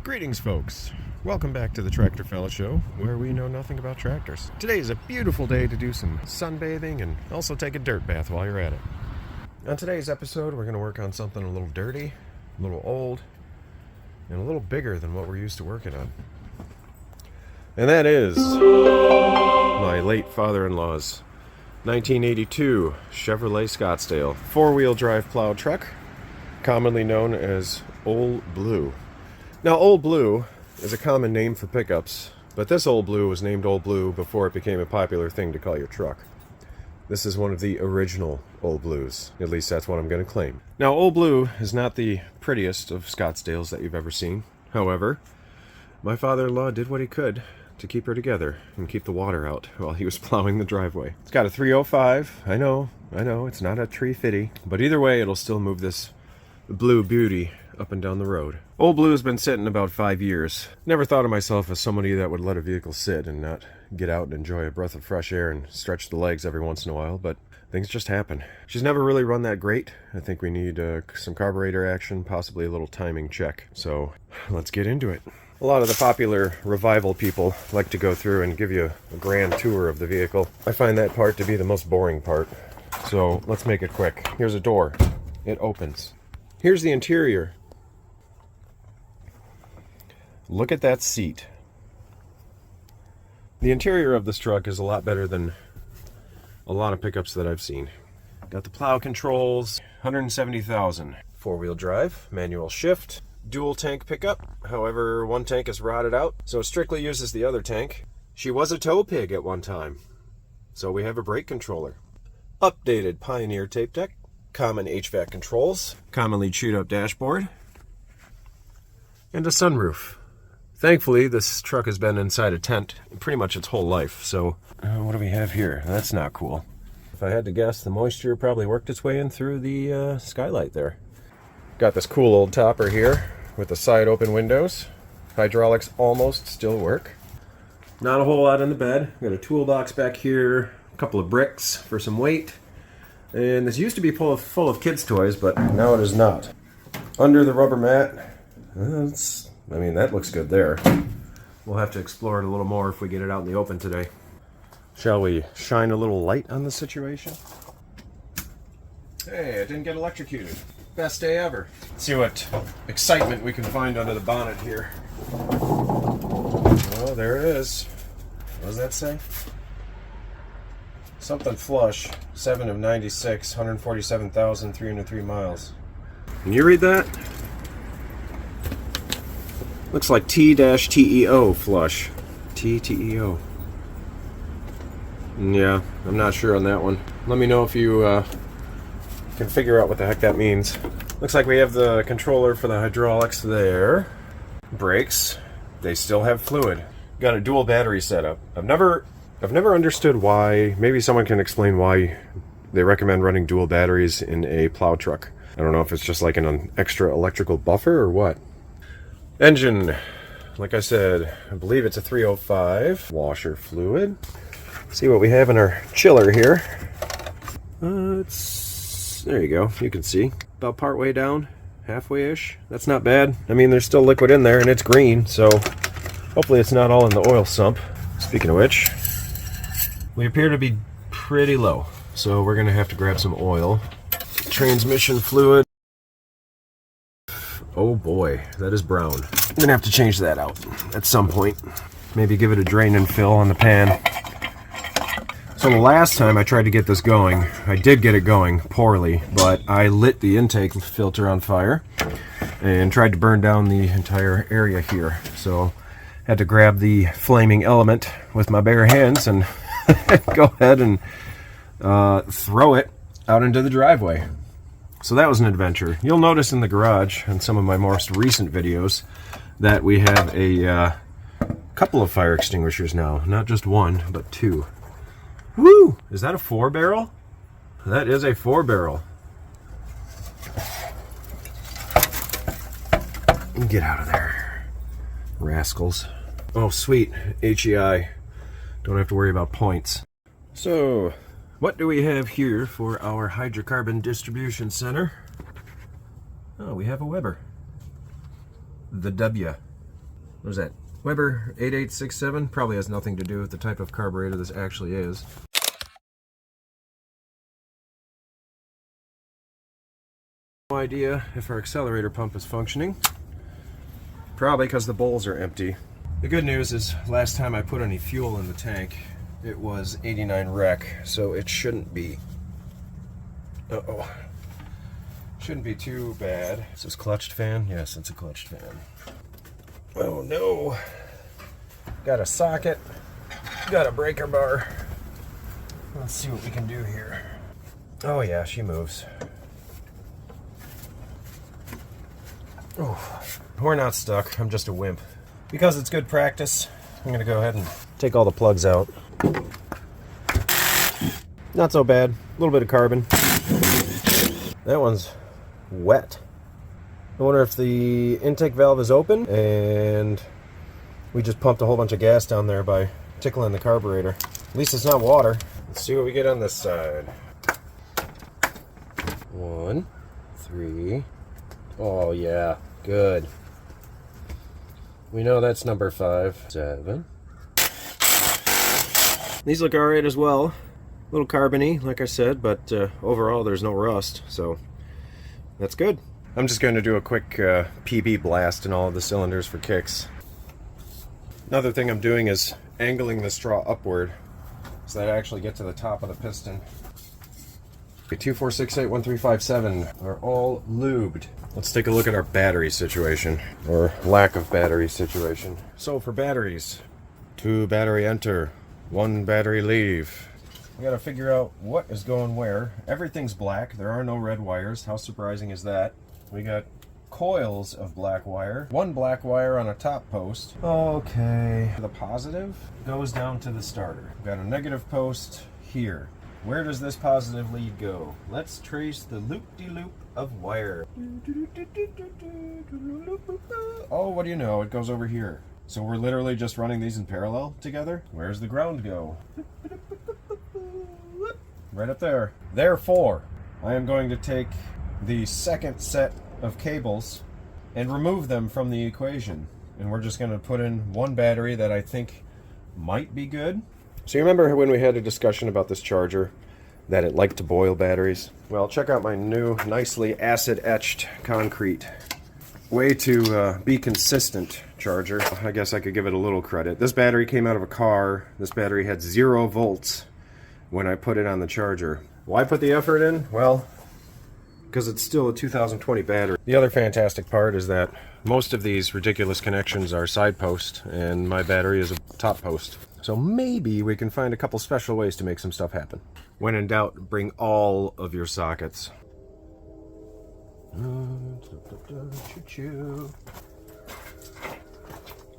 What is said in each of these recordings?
Greetings, folks. Welcome back to the Tractor Fella Show, where we know nothing about tractors. Today is a beautiful day to do some sunbathing and also take a dirt bath while you're at it. On today's episode, we're going to work on something a little dirty, a little old, and a little bigger than what we're used to working on. And that is my late father-in-law's 1982 Chevrolet Scottsdale four-wheel drive plow truck, commonly known as Old Blue. Now, Old Blue is a common name for pickups, but this Old Blue was named Old Blue before it became a popular thing to call your truck. This is one of the original Old Blues. At least that's what I'm going to claim. Now, Old Blue is not the prettiest of Scottsdales that you've ever seen. However, my father-in-law did what he could to keep her together and keep the water out while he was plowing the driveway. It's got a 305. I know, it's not a tree fitty, but either way, it'll still move this blue beauty up and down the road. Old Blue has been sitting about 5 years. Never thought of myself as somebody that would let a vehicle sit and not get out and enjoy a breath of fresh air and stretch the legs every once in a while, but things just happen. She's never really run that great. I think we need some carburetor action, possibly a little timing check. So let's get into it. A lot of the popular revival people like to go through and give you a grand tour of the vehicle. I find that part to be the most boring part. So let's make it quick. Here's a door. It opens. Here's the interior. Look at that seat. The interior of this truck is a lot better than a lot of pickups that I've seen. Got the plow controls, 170,000. Four-wheel drive, manual shift, dual tank pickup. However, one tank is rotted out, so it strictly uses the other tank. She was a tow pig at one time, so we have a brake controller. Updated Pioneer tape deck, common HVAC controls, commonly chewed up dashboard, and a sunroof. Thankfully, this truck has been inside a tent pretty much its whole life, so what do we have here? That's not cool. If I had to guess, the moisture probably worked its way in through the skylight there. Got this cool old topper here with the side open windows. Hydraulics almost still work. Not a whole lot in the bed. Got a toolbox back here, a couple of bricks for some weight. And this used to be full of kids' toys, but now it is not. Under the rubber mat, that looks good there. We'll have to explore it a little more if we get it out in the open today. Shall we shine a little light on the situation? Hey, I didn't get electrocuted. Best day ever. Let's see what excitement we can find under the bonnet here. Oh, there it is. What does that say? Something flush. 7 of 96, 147,303 miles. Can you read that? Looks like T-TEO flush. T-TEO. Yeah, I'm not sure on that one. Let me know if you can figure out what the heck that means. Looks like we have the controller for the hydraulics there. Brakes. They still have fluid. Got a dual battery setup. I've never understood why. Maybe someone can explain why they recommend running dual batteries in a plow truck. I don't know if it's just like an extra electrical buffer or what. Engine, like I said, I believe it's a 305. Washer fluid. See what we have in our chiller here. There you go. You can see about partway down, halfway-ish. That's not bad. I mean, there's still liquid in there, and it's green, so hopefully it's not all in the oil sump. Speaking of which, we appear to be pretty low, so we're going to have to grab some oil. Transmission fluid. Oh boy, that is brown. I'm going to have to change that out at some point. Maybe give it a drain and fill on the pan. So the last time I tried to get this going, I did get it going poorly, but I lit the intake filter on fire and tried to burn down the entire area here. So had to grab the flaming element with my bare hands and go ahead and throw it out into the driveway. So that was an adventure. You'll notice in the garage in some of my most recent videos that we have a couple of fire extinguishers now. Not just one, but two. Woo! Is that a 4-barrel? That is a 4-barrel. Get out of there, rascals. Oh, sweet. HEI. Don't have to worry about points. So, what do we have here for our hydrocarbon distribution center? Oh, we have a Weber. The W. what is that? Weber 8867? Probably has nothing to do with the type of carburetor this actually is. No idea if our accelerator pump is functioning. Probably because the bowls are empty. The good news is last time I put any fuel in the tank, it was 89 rec, so it shouldn't be. Uh-oh. Shouldn't be too bad. Is this clutched fan? Yes, it's a clutched fan. Oh no. Got a socket. Got a breaker bar. Let's see what we can do here. Oh yeah, she moves. Oh, we're not stuck. I'm just a wimp. Because it's good practice, I'm gonna go ahead and take all the plugs out. Not so bad. A little bit of carbon. That one's wet. I wonder if the intake valve is open and we just pumped a whole bunch of gas down there by tickling the carburetor. At least it's not water. Let's see what we get on this side. 1, 3. Oh yeah, good. We know that's number 5. 7. These look alright as well. A little carbony, like I said, but overall there's no rust, so that's good. I'm just going to do a quick PB blast in all of the cylinders for kicks. Another thing I'm doing is angling the straw upward so that I actually get to the top of the piston. 2, 4, 6, 8, 1, 3, 5, 7 are all lubed. Let's take a look at our battery situation, or lack of battery situation. So for batteries, 2 battery enter, 1 battery leave. We gotta figure out what is going where. Everything's black, there are no red wires. How surprising is that? We got coils of black wire, 1 black wire on a top post. Okay, the positive goes down to the starter. We've got a negative post here. Where does this positive lead go? Let's trace the loop-de-loop of wire. Oh, what do you know? It goes over here. So we're literally just running these in parallel together? Where's the ground go? Right up there. Therefore, I am going to take the second set of cables and remove them from the equation. And we're just going to put in 1 battery that I think might be good. So you remember when we had a discussion about this charger, that it liked to boil batteries? Well, check out my new, nicely acid-etched concrete. Way to be consistent charger. I guess I could give it a little credit. This battery came out of a car. This battery had 0 volts when I put it on the charger. Why put the effort in? Well, because it's still a 2020 battery. The other fantastic part is that most of these ridiculous connections are side post, and my battery is a top post. So maybe we can find a couple special ways to make some stuff happen. When in doubt, bring all of your sockets. Choo-choo.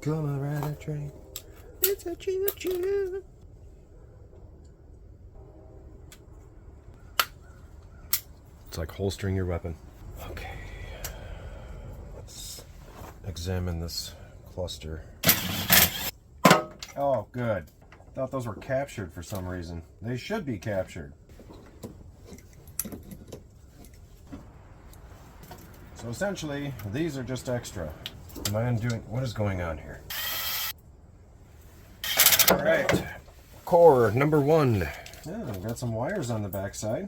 Come on, ride a train. It's a choo-choo. It's like holstering your weapon. Okay. Let's examine this cluster. Oh, good. Thought those were captured for some reason. They should be captured. So essentially, these are just extra. Am I undoing? What is going on here? All right. Core number 1. Yeah, I've got some wires on the backside,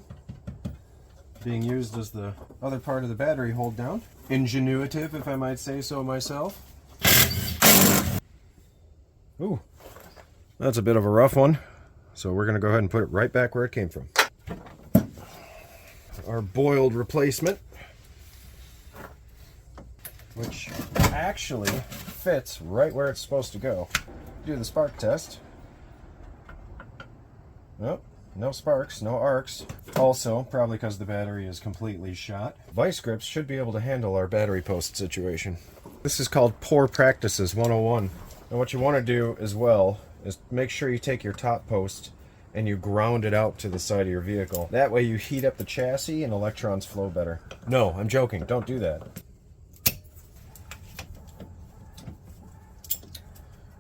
being used as the other part of the battery hold down. Ingenuitive, if I might say so myself. Ooh. That's a bit of a rough one, so we're going to go ahead and put it right back where it came from. Our boiled replacement, which actually fits right where it's supposed to go. Do the spark test. Nope, no sparks, no arcs. Also, probably because the battery is completely shot. Vice grips should be able to handle our battery post situation. This is called Poor Practices 101. And what you want to do as well is make sure you take your top post and you ground it out to the side of your vehicle. That way you heat up the chassis and electrons flow better. No, I'm joking. Don't do that.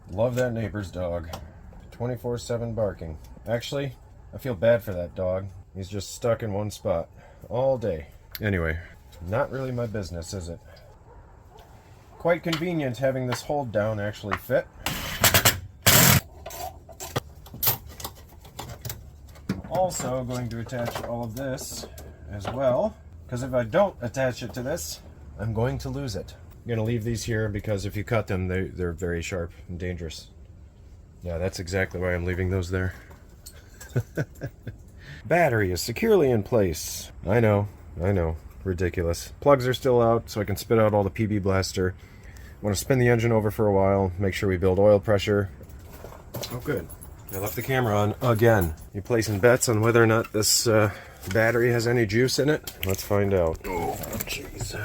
Love that neighbor's dog. 24/7 barking. Actually, I feel bad for that dog. He's just stuck in one spot all day. Anyway, not really my business, is it? quite convenient having this hold down actually fit. Also going to attach all of this as well, because if I don't attach it to this, I'm going to lose it. I'm going to leave these here because if you cut them, they're very sharp and dangerous. Yeah, that's exactly why I'm leaving those there. Battery is securely in place. I know, ridiculous. Plugs are still out, so I can spit out all the PB blaster. I want to spin the engine over for a while, make sure we build oil pressure. Oh, good. I left the camera on again. You placing bets on whether or not this battery has any juice in it? Let's find out. Oh, jeez.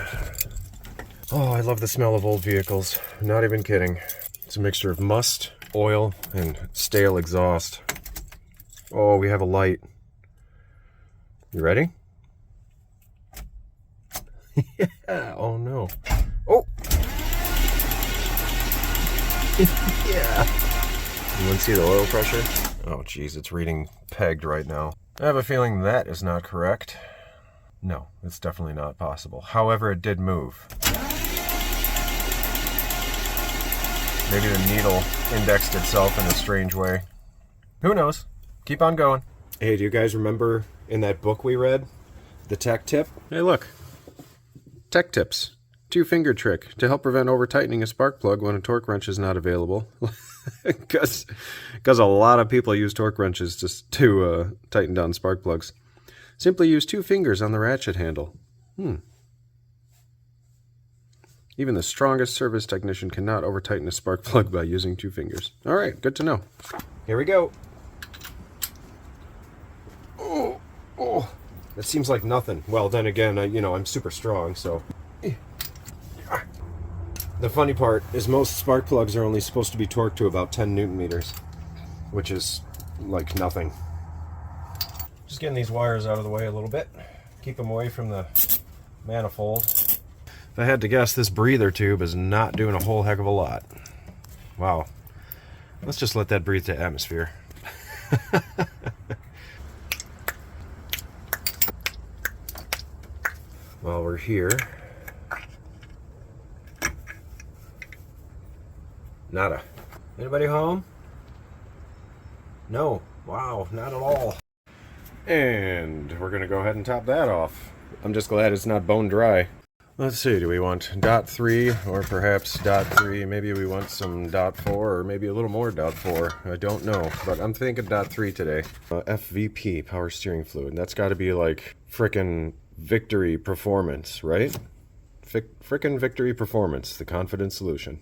Oh, I love the smell of old vehicles. Not even kidding. It's a mixture of must, oil, and stale exhaust. Oh, we have a light. You ready? Yeah. Oh, no. Oh! Yeah. You want to see the oil pressure? Oh, geez, it's reading pegged right now. I have a feeling that is not correct. No, it's definitely not possible. However, it did move. Maybe the needle indexed itself in a strange way. Who knows? Keep on going. Hey, do you guys remember in that book we read, the tech tip? Hey, look. Tech tips. 2-finger trick to help prevent over-tightening a spark plug when a torque wrench is not available. Because a lot of people use torque wrenches just to tighten down spark plugs. Simply use 2 fingers on the ratchet handle. Even the strongest service technician cannot over-tighten a spark plug by using 2 fingers. All right, good to know. Here we go. Oh, that seems like nothing. Well, then again, I'm super strong, so... The funny part is most spark plugs are only supposed to be torqued to about 10 Newton meters, which is like nothing. Just getting these wires out of the way a little bit. Keep them away from the manifold. If I had to guess, this breather tube is not doing a whole heck of a lot. Wow. Let's just let that breathe to atmosphere. While we're here... Nada. Anybody home? No. Wow, not at all. And we're going to go ahead and top that off. I'm just glad it's not bone dry. Let's see, do we want .3 or perhaps .3? Maybe we want some .4 or maybe a little more .4. I don't know, but I'm thinking .3 today. FVP, power steering fluid. That's got to be like frickin' Victory Performance, right? Frickin' Victory Performance, the confident solution.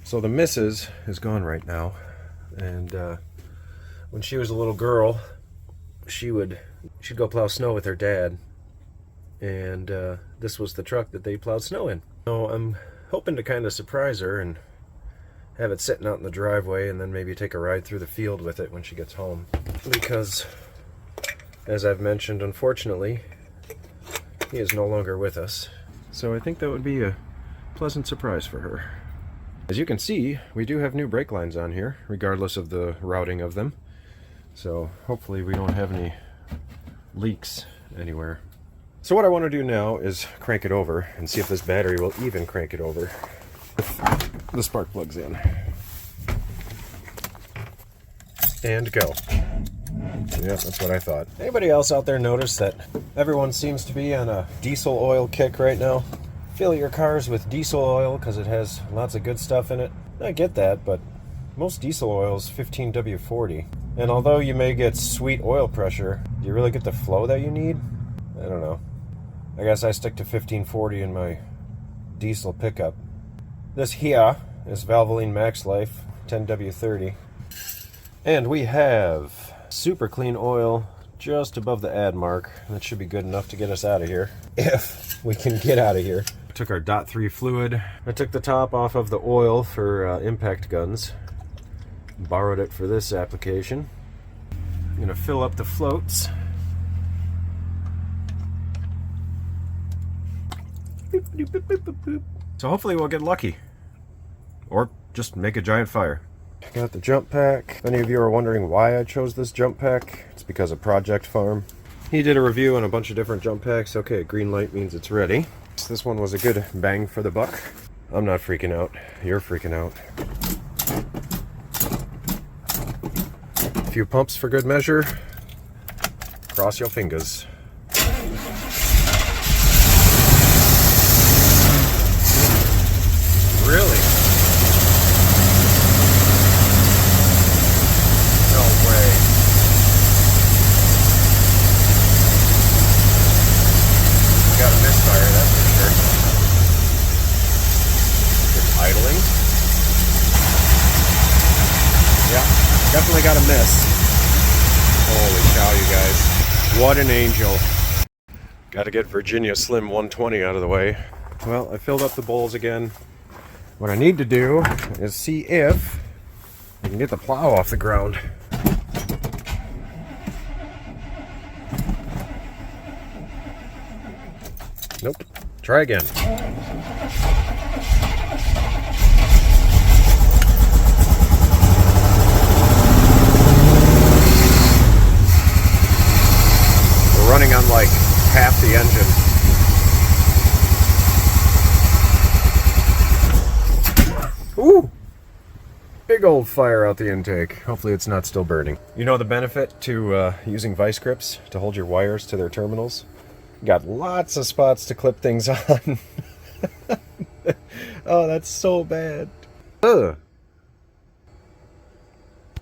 So the missus is gone right now, and when she was a little girl, she'd go plow snow with her dad, and this was the truck that they plowed snow in. So I'm hoping to kind of surprise her and have it sitting out in the driveway, and then maybe take a ride through the field with it when she gets home. Because, as I've mentioned, unfortunately, he is no longer with us. So I think that would be a pleasant surprise for her. As you can see, we do have new brake lines on here, regardless of the routing of them. So hopefully we don't have any leaks anywhere. So what I want to do now is crank it over and see if this battery will even crank it over with the spark plugs in. And go. Yep, that's what I thought. Anybody else out there notice that everyone seems to be on a diesel oil kick right now? Fill your cars with diesel oil because it has lots of good stuff in it. I get that, but most diesel oil is 15W40. And although you may get sweet oil pressure, do you really get the flow that you need? I don't know. I guess I stick to 1540 in my diesel pickup. This here is Valvoline Max Life 10W30. And we have super clean oil just above the add mark. That should be good enough to get us out of here, if we can get out of here. Took our .3 fluid. I took the top off of the oil for impact guns. Borrowed it for this application. I'm gonna fill up the floats. So hopefully we'll get lucky. Or just make a giant fire. Got the jump pack. If any of you are wondering why I chose this jump pack, it's because of Project Farm. He did a review on a bunch of different jump packs. Okay, green light means it's ready. This one was a good bang for the buck. I'm not freaking out. You're freaking out. A few pumps for good measure. Cross your fingers. Really? No way. Got a misfire, that's for sure. Good idling. Yeah, definitely got a miss. Holy cow, you guys. What an angel. Got to get Virginia Slim 120 out of the way. Well, I filled up the bowls again. What I need to do is see if I can get the plow off the ground. Nope. Try again. We're running on like half the engine. Ooh! Big old fire out the intake. Hopefully it's not still burning. You know the benefit to using vice grips to hold your wires to their terminals? Got lots of spots to clip things on. Oh, that's so bad. Ugh.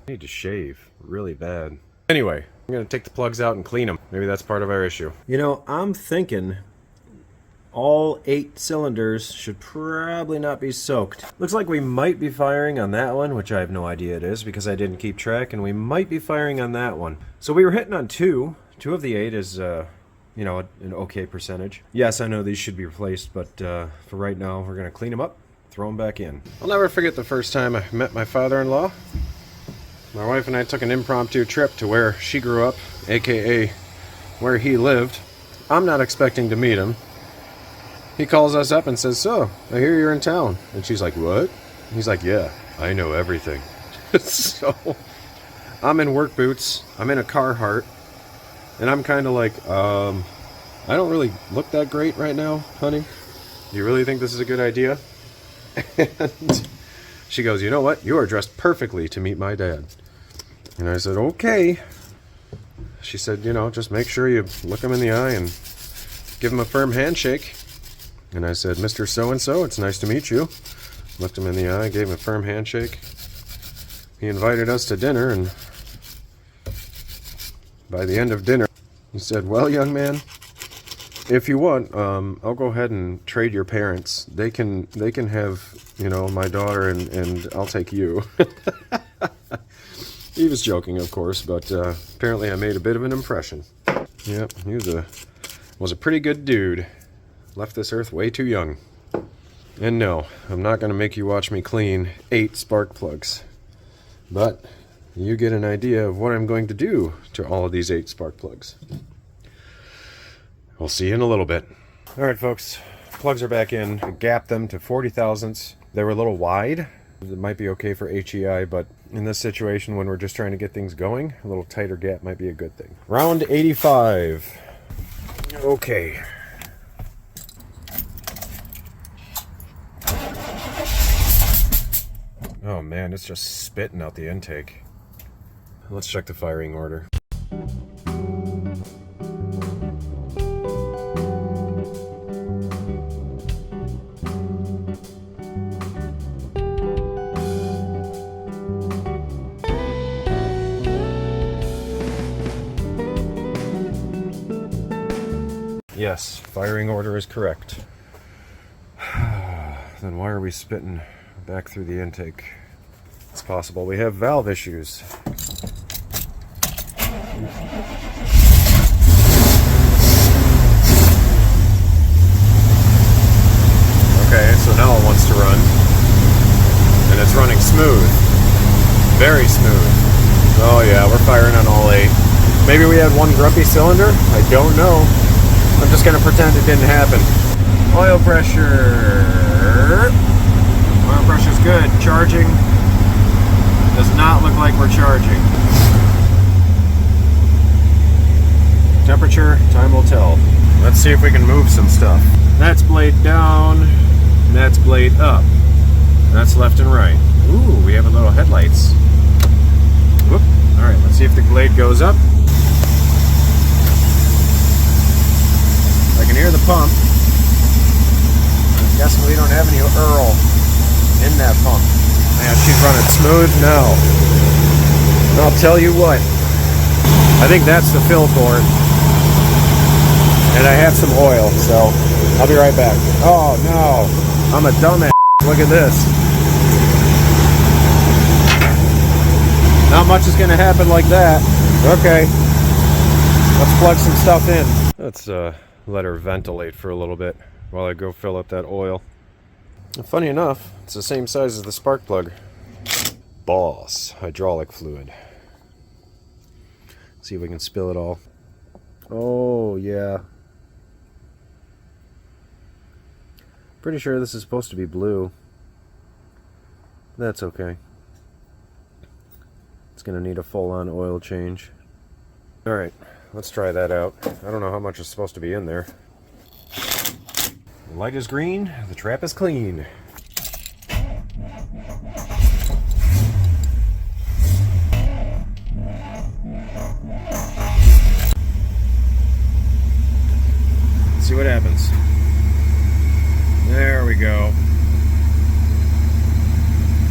I need to shave really bad. Anyway, I'm going to take the plugs out and clean them. Maybe that's part of our issue. You know, I'm thinking all 8 cylinders should probably not be soaked. Looks like we might be firing on that one, which I have no idea it is because I didn't keep track, and we might be firing on that one. So we were hitting on 2. 2 of the 8 is, you know, an okay percentage. Yes, I know these should be replaced, but for right now, we're going to clean them up, throw them back in. I'll never forget the first time I met my father-in-law. My wife and I took an impromptu trip to where she grew up, aka where he lived. I'm not expecting to meet him. He calls us up and says, "So, I hear you're in town." And she's like, "What?" He's like, "Yeah, I know everything." So, I'm in work boots, I'm in a Carhartt, and I'm kind of like, I don't really look that great right now, honey. Do you really think this is a good idea? And she goes, "You know what? You are dressed perfectly to meet my dad." And I said, "Okay." She said, "You know, just make sure you look him in the eye and give him a firm handshake." And I said, "Mr. So-and-so, it's nice to meet you." Looked him in the eye, gave him a firm handshake. He invited us to dinner, and by the end of dinner, he said, "Well, young man, if you want, I'll go ahead and trade your parents. They can have, you know, my daughter, and I'll take you." He was joking, of course, but apparently I made a bit of an impression. Yep, he was a pretty good dude. Left this earth way too young. And no, I'm not going to make you watch me clean 8 spark plugs. But you get an idea of what I'm going to do to all of these 8 spark plugs. We'll see you in a little bit. Alright folks, plugs are back in. I gapped them to 40 thousandths. They were a little wide. It might be okay for HEI, but in this situation when we're just trying to get things going, a little tighter gap might be a good thing. Round 85. Okay. Oh man, it's just spitting out the intake. Let's check the firing order. Yes, firing order is correct. Then why are we spitting back through the intake? It's possible we have valve issues. Okay, so now it wants to run. And it's running smooth. Very smooth. Oh yeah, we're firing on all 8. Maybe we had one grumpy cylinder? I don't know. I'm just going to pretend it didn't happen. Oil pressure. Oil pressure's good. Charging. Does not look like we're charging. Temperature, time will tell. Let's see if we can move some stuff. That's blade down. That's blade up. That's left and right. Ooh, we have a little headlights. Whoop. Alright, let's see if the blade goes up. I can hear the pump. I'm guessing we don't have any Earl in that pump. Man, she's running smooth now. I'll tell you what. I think that's the fill cord. And I have some oil, so I'll be right back. Oh no, I'm a dumbass. Look at this. Not much is going to happen like that. Okay, let's plug some stuff in. Let's let her ventilate for a little bit while I go fill up that oil. And funny enough, it's the same size as the spark plug. Boss hydraulic fluid. See if we can spill it all. Oh yeah. Pretty sure this is supposed to be blue. That's okay. It's gonna need a full-on oil change. Alright, let's try that out. I don't know how much is supposed to be in there. The light is green, the trap is clean. Let's see what happens. There we go.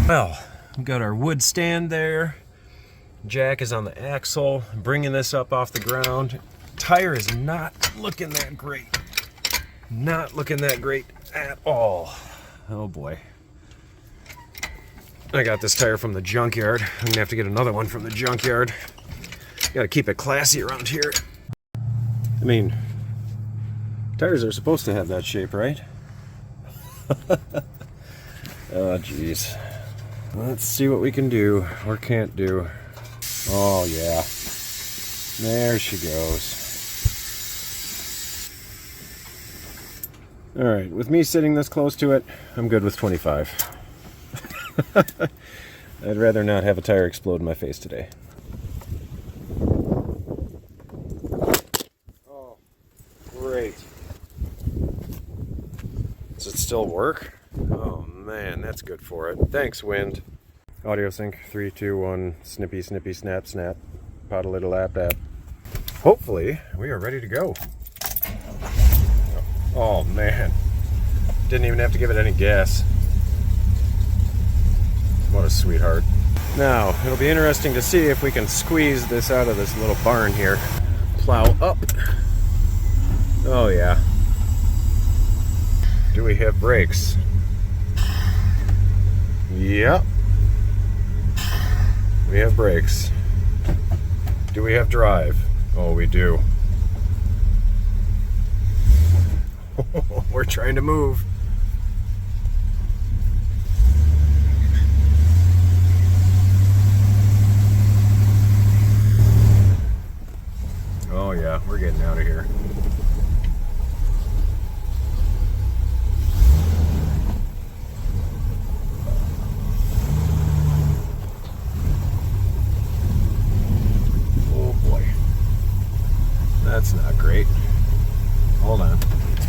Well, we've got our wood stand there. Jack is on the axle, bringing this up off the ground. Tire is not looking that great. Not looking that great at all. Oh boy. I got this tire from the junkyard. I'm gonna have to get another one from the junkyard. Gotta keep it classy around here. I mean, tires are supposed to have that shape, right? Oh, jeez. Let's see what we can do or can't do. Oh, yeah. There she goes. Alright, with me sitting this close to it, I'm good with 25. I'd rather not have a tire explode in my face today. Oh, great. Does it still work? Oh man, that's good for it. Thanks, wind. Audio sync, 3, 2, 1, snippy, snippy, snap, snap. Pot a little app app. Hopefully, we are ready to go. Oh man, didn't even have to give it any gas. What a sweetheart. Now, it'll be interesting to see if we can squeeze this out of this little barn here. Plow up. Oh yeah. Do we have brakes? Yep. We have brakes. Do we have drive? Oh, we do. We're trying to move. Oh yeah, we're getting out of here. Oh boy. That's not great. Hold on.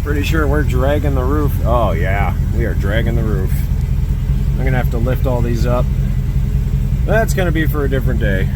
Pretty sure we're dragging the roof. Oh yeah, we are dragging the roof. I'm gonna have to lift all these up. That's gonna be for a different day.